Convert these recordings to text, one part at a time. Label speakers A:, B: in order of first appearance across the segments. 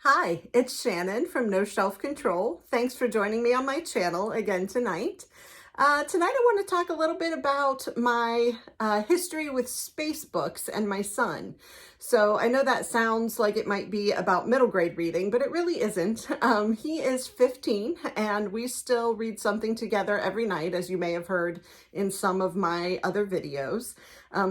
A: Hi, it's Shannon from No Shelf Control. Thanks for joining me on my channel again tonight. Tonight I want to talk a little bit about my history with space books and my son. So I know that sounds like it might be about middle grade reading, but it really isn't. He is 15 and we still read something together every night, as you may have heard in some of my other videos.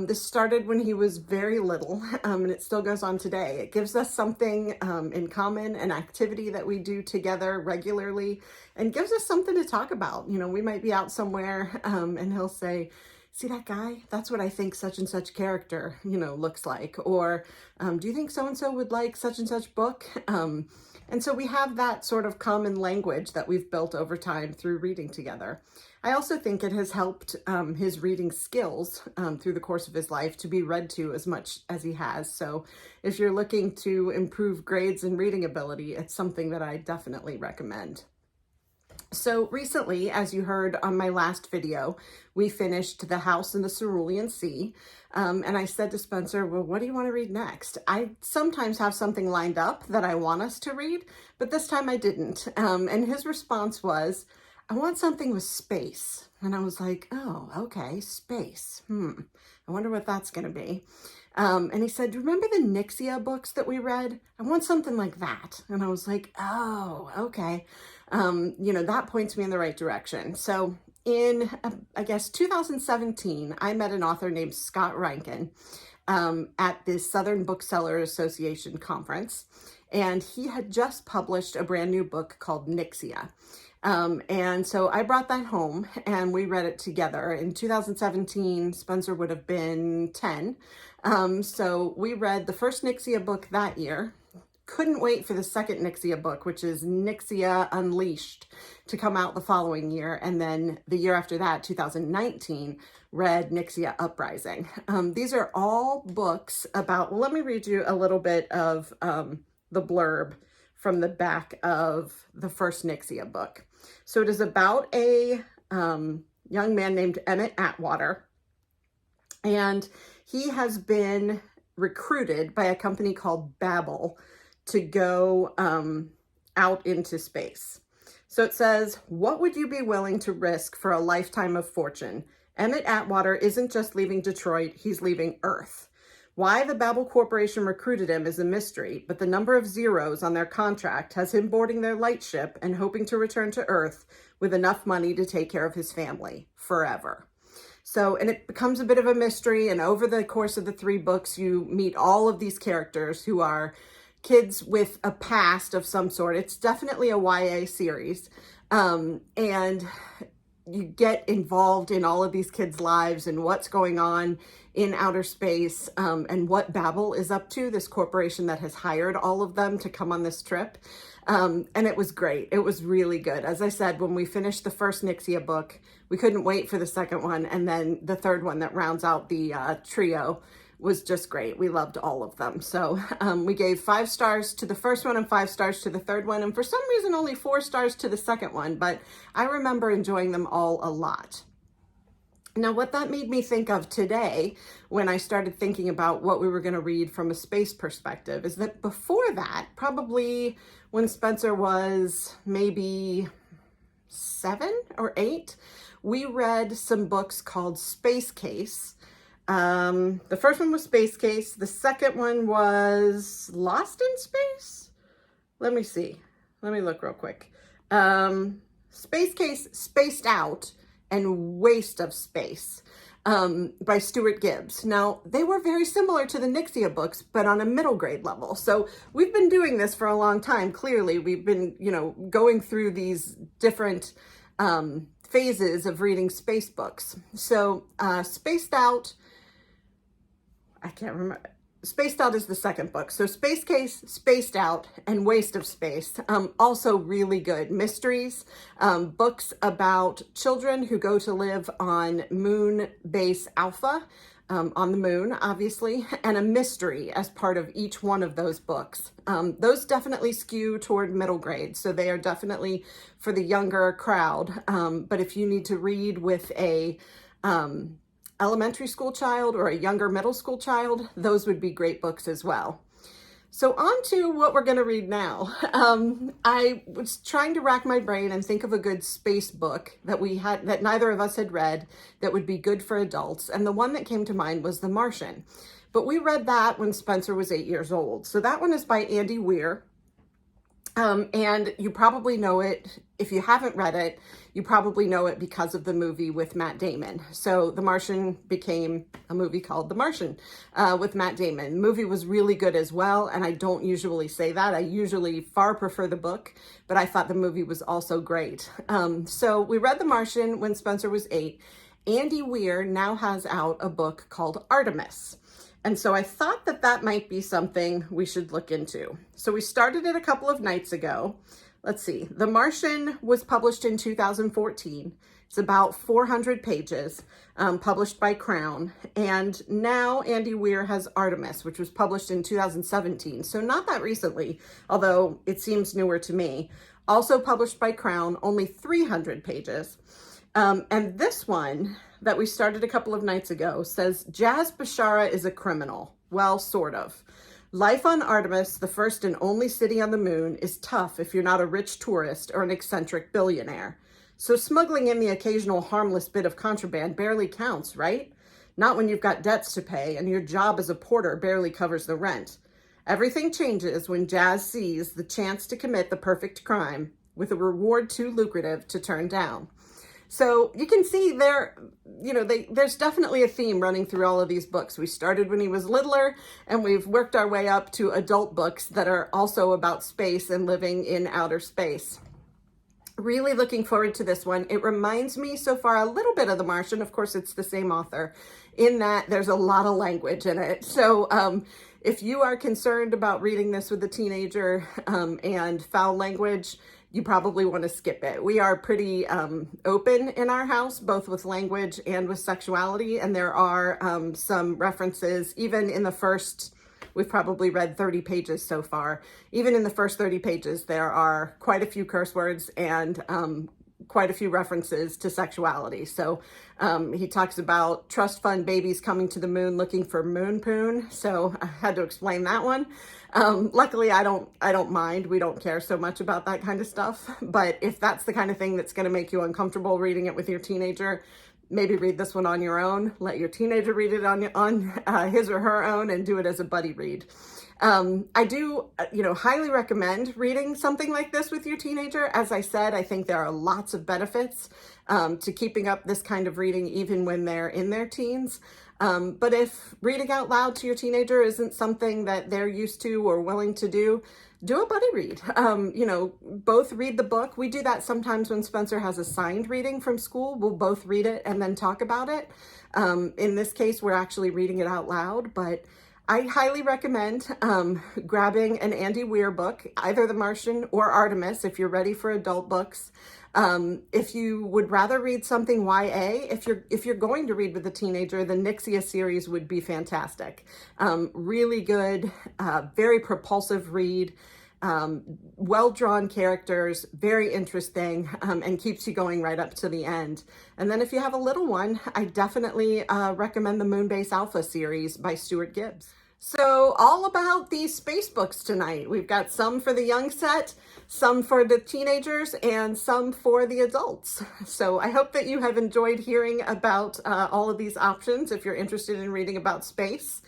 A: This started when he was very little, and it still goes on today. It gives us something in common, an activity that we do together regularly, and gives us something to talk about. You know, we might be out somewhere and he'll say, see that guy? That's what I think such and such character, looks like. Or do you think so-and-so would like such and such book? And so we have that sort of common language that we've built over time through reading together. I also think it has helped his reading skills through the course of his life to be read to as much as he has. So if you're looking to improve grades and reading ability, it's something that I definitely recommend. So recently, as you heard on my last video, we finished The House in the Cerulean Sea. And I said to Spencer, well, what do you want to read next? I sometimes have something lined up that I want us to read, but this time I didn't. And his response was, I want something with space. And I was like, oh, okay, space. I wonder what that's going to be. And he said, do you remember the Nyxia books that we read? I want something like that. And I was like, oh, okay. That points me in the right direction. So in, I guess, 2017, I met an author named Scott Rankin at the Southern Booksellers Association conference. And he had just published a brand new book called Nyxia. And so I brought that home and we read it together. In 2017, Spencer would have been 10. So we read the first Nyxia book that year. Couldn't wait for the second Nyxia book, which is Nyxia Unleashed, to come out the following year. And then the year after that, 2019, read Nyxia Uprising. These are all books about, well, let me read you a little bit of the blurb from the back of the first Nyxia book. So it is about a young man named Emmett Atwater, and he has been recruited by a company called Babel to go out into space. So it says, what would you be willing to risk for a lifetime of fortune? Emmett Atwater isn't just leaving Detroit, he's leaving Earth. Why the Babel Corporation recruited him is a mystery, but the number of zeros on their contract has him boarding their lightship and hoping to return to Earth with enough money to take care of his family forever. So, and it becomes a bit of a mystery, and over the course of the 3 books, you meet all of these characters who are kids with a past of some sort. It's definitely a YA series, and you get involved in all of these kids' lives and what's going on in outer space, and what Babel is up to, this corporation that has hired all of them to come on this trip. And it was great. It was really good. As I said, when we finished the first Nyxia book, we couldn't wait for the second one. And then the third one that rounds out the trio was just great. We loved all of them. So we gave 5 stars to the first one and 5 stars to the third one. And for some reason, only 4 stars to the second one. But I remember enjoying them all a lot. Now, what that made me think of today, when I started thinking about what we were going to read from a space perspective, is that before that, probably when Spencer was maybe 7 or 8, we read some books called Space Case. The first one was Space Case. The second one was Lost in Space. Let me see. Let me look real quick. Space Case, Spaced Out, and Waste of Space by Stuart Gibbs. Now, they were very similar to the Nyxia books, but on a middle grade level. So we've been doing this for a long time. Clearly, we've been, going through these different phases of reading space books. So Spaced Out, I can't remember. Spaced Out is the second book. So Space Case, Spaced Out, and Waste of Space. Also really good mysteries. Books about children who go to live on Moon Base Alpha, on the moon, obviously, and a mystery as part of each one of those books. Those definitely skew toward middle grade, so they are definitely for the younger crowd. But if you need to read with a elementary school child or a younger middle school child, those would be great books as well. So on to what we're going to read now. I was trying to rack my brain and think of a good space book that that neither of us had read that would be good for adults. And the one that came to mind was The Martian. But we read that when Spencer was 8 years old. So that one is by Andy Weir. And you probably know it, if you haven't read it, you probably know it because of the movie with Matt Damon. So The Martian became a movie called The Martian with Matt Damon. The movie was really good as well, and I don't usually say that. I usually far prefer the book, but I thought the movie was also great. So we read The Martian when Spencer was 8. Andy Weir now has out a book called Artemis. And so I thought that that might be something we should look into. So we started it a couple of nights ago. Let's see. The Martian was published in 2014. It's about 400 pages, published by Crown. And now Andy Weir has Artemis, which was published in 2017. So not that recently, although it seems newer to me. Also published by Crown, only 300 pages. And this one that we started a couple of nights ago says, Jazz Bashara is a criminal. Well, sort of. Life on Artemis, the first and only city on the moon, is tough if you're not a rich tourist or an eccentric billionaire. So smuggling in the occasional harmless bit of contraband barely counts, right? Not when you've got debts to pay and your job as a porter barely covers the rent. Everything changes when Jazz sees the chance to commit the perfect crime with a reward too lucrative to turn down. So you can see there, there's definitely a theme running through all of these books. We started when he was littler, and we've worked our way up to adult books that are also about space and living in outer space. Really looking forward to this one. It reminds me so far a little bit of The Martian. Of course, it's the same author, in that there's a lot of language in it. So if you are concerned about reading this with a teenager and foul language, you probably want to skip it. We are pretty open in our house, both with language and with sexuality. And there are some references, even in the first, we've probably read 30 pages so far. Even in the first 30 pages, there are quite a few curse words and quite a few references to sexuality. So he talks about trust fund babies coming to the moon looking for moon poon. So I had to explain that one. Luckily, I don't mind. We don't care so much about that kind of stuff. But if that's the kind of thing that's going to make you uncomfortable reading it with your teenager, maybe read this one on your own. Let your teenager read it on his or her own, and do it as a buddy read. I do, highly recommend reading something like this with your teenager. As I said, I think there are lots of benefits to keeping up this kind of reading even when they're in their teens. But if reading out loud to your teenager isn't something that they're used to or willing to do a buddy read. Both read the book. We do that sometimes when Spencer has a signed reading from school. We'll both read it and then talk about it. In this case, we're actually reading it out loud, but I highly recommend grabbing an Andy Weir book, either The Martian or Artemis, if you're ready for adult books. If you would rather read something YA, if you're going to read with a teenager, the Nyxia series would be fantastic. Really good, very propulsive read, well-drawn characters, very interesting, and keeps you going right up to the end. And then if you have a little one, I definitely recommend the Moonbase Alpha series by Stuart Gibbs. So all about these space books tonight. We've got some for the young set, some for the teenagers, and some for the adults. So I hope that you have enjoyed hearing about all of these options if you're interested in reading about space.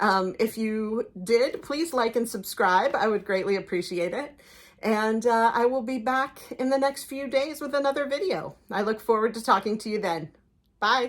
A: If you did, please like and subscribe. I would greatly appreciate it. And I will be back in the next few days with another video. I look forward to talking to you then. Bye.